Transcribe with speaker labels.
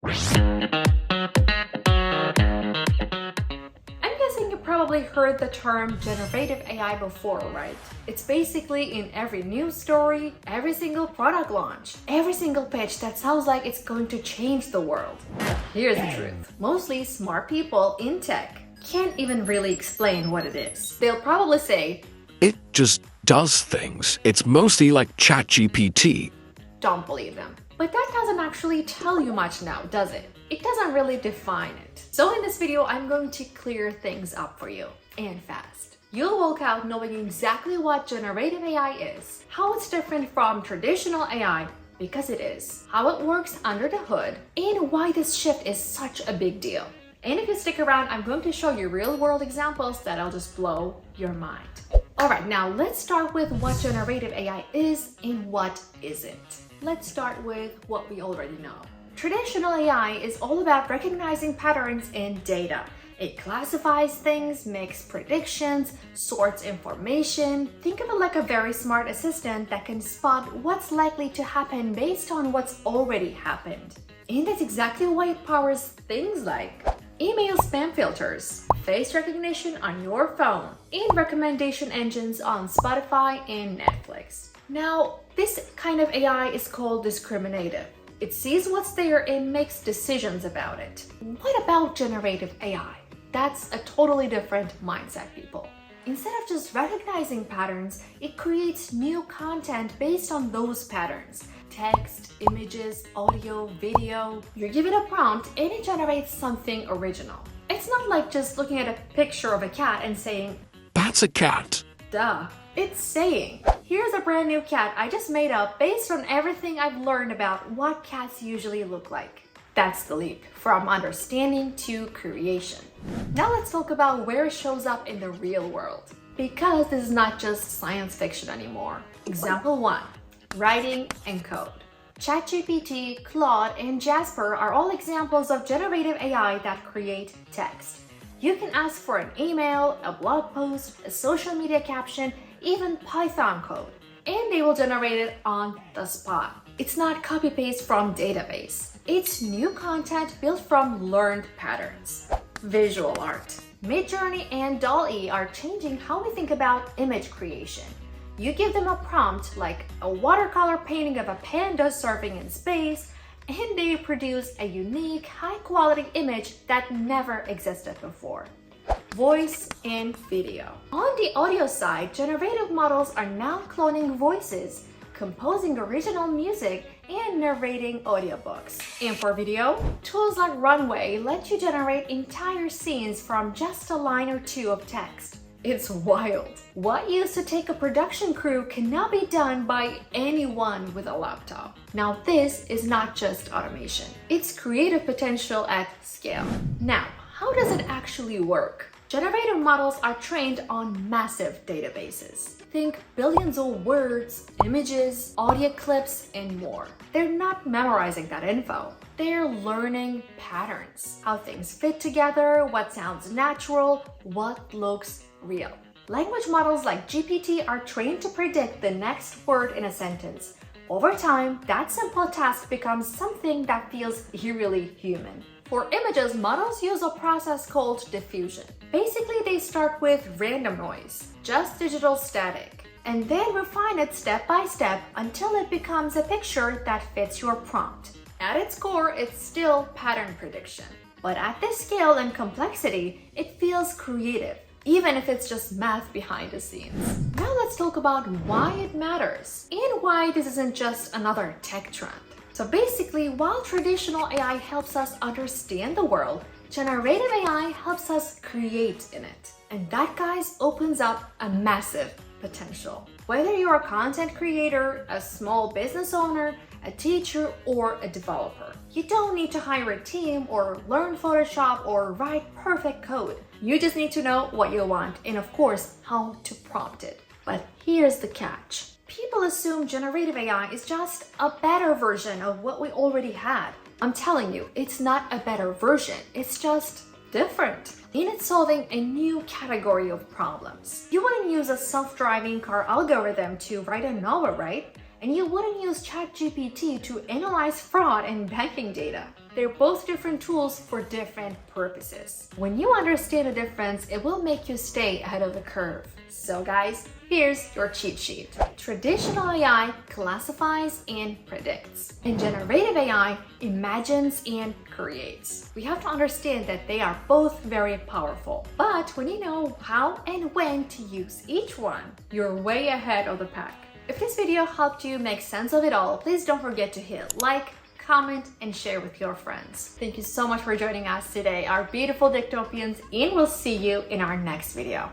Speaker 1: I'm guessing you probably heard the term generative AI before, right? It's basically in every news story, every single product launch, every single pitch that sounds like it's going to change the world. Here's the truth. Mostly smart people in tech can't even really explain what it is. They'll probably say,
Speaker 2: "It just does things. It's mostly like ChatGPT."
Speaker 1: don't believe them. But that doesn't actually tell you much now, does it? It doesn't really define it. So in this video, I'm going to clear things up for you, and fast. You'll walk out knowing exactly what generative AI is, how it's different from traditional AI, because it is, how it works under the hood, and why this shift is such a big deal. And if you stick around, I'm going to show you real-world examples that'll just blow your mind. Alright, now let's start with what generative AI is and what isn't. Let's start with what we already know. Traditional AI is all about recognizing patterns in data. It classifies things, makes predictions, sorts information. Think of it like a very smart assistant that can spot what's likely to happen based on what's already happened. And that's exactly why it powers things like email spam filters, face recognition on your phone, and recommendation engines on Spotify and Netflix. Now, this kind of AI is called discriminative. It sees what's there and makes decisions about it. What about generative AI? That's a totally different mindset, people. Instead of just recognizing patterns, it creates new content based on those patterns. Text, images, audio, video. You give it a prompt and it generates something original. It's not like just looking at a picture of a cat and saying,
Speaker 2: "That's a cat."
Speaker 1: duh. It's saying, here's a brand new cat I just made up based on everything I've learned about what cats usually look like. That's the leap from understanding to creation. Now let's talk about where it shows up in the real world. Because this is not just science fiction anymore. Example 1. Writing and code. ChatGPT, Claude, and Jasper are all examples of generative AI that create text. You can ask for an email, a blog post, a social media caption, even Python code, and they will generate it on the spot. It's not copy-paste from database. It's new content built from learned patterns. Visual art. Midjourney and DALL-E are changing how we think about image creation. You give them a prompt like a watercolor painting of a panda surfing in space, and they produce a unique, high-quality image that never existed before. Voice and video. On the audio side, generative models are now cloning voices, composing original music, and narrating audiobooks. And for video, tools like Runway let you generate entire scenes from just a line or two of text. It's wild. What used to take a production crew can now be done by anyone with a laptop. Now this is not just automation. It's creative potential at scale. Now, how does it actually work? Generative models are trained on massive databases. Think billions of words, images, audio clips, and more. They're not memorizing that info. They're learning patterns, how things fit together, what sounds natural, what looks real. Language models like GPT are trained to predict the next word in a sentence. Over time, that simple task becomes something that feels eerily human. For images, models use a process called diffusion. Basically, they start with random noise, just digital static, and then refine it step by step until it becomes a picture that fits your prompt. At its core, it's still pattern prediction. But at this scale and complexity, it feels creative, even if it's just math behind the scenes. Now let's talk about why it matters and why this isn't just another tech trend. So basically, while traditional AI helps us understand the world, generative AI helps us create in it. And that, guys, opens up a massive potential. Whether you're a content creator, a small business owner, a teacher, or a developer, you don't need to hire a team or learn Photoshop or write perfect code. You just need to know what you want and, of course, how to prompt it. But here's the catch. People assume generative AI is just a better version of what we already had. I'm telling you, it's not a better version, it's just different. And it's solving a new category of problems. You wouldn't use a self-driving car algorithm to write a novel, right? And you wouldn't use ChatGPT to analyze fraud and banking data. They're both different tools for different purposes. When you understand the difference, it will make you stay ahead of the curve. So guys, here's your cheat sheet. Traditional AI classifies and predicts, and generative AI imagines and creates. We have to understand that they are both very powerful, but when you know how and when to use each one, you're way ahead of the pack. If this video helped you make sense of it all, please don't forget to hit like, comment, and share with your friends. Thank you so much for joining us today, our beautiful Dictopians, and we'll see you in our next video.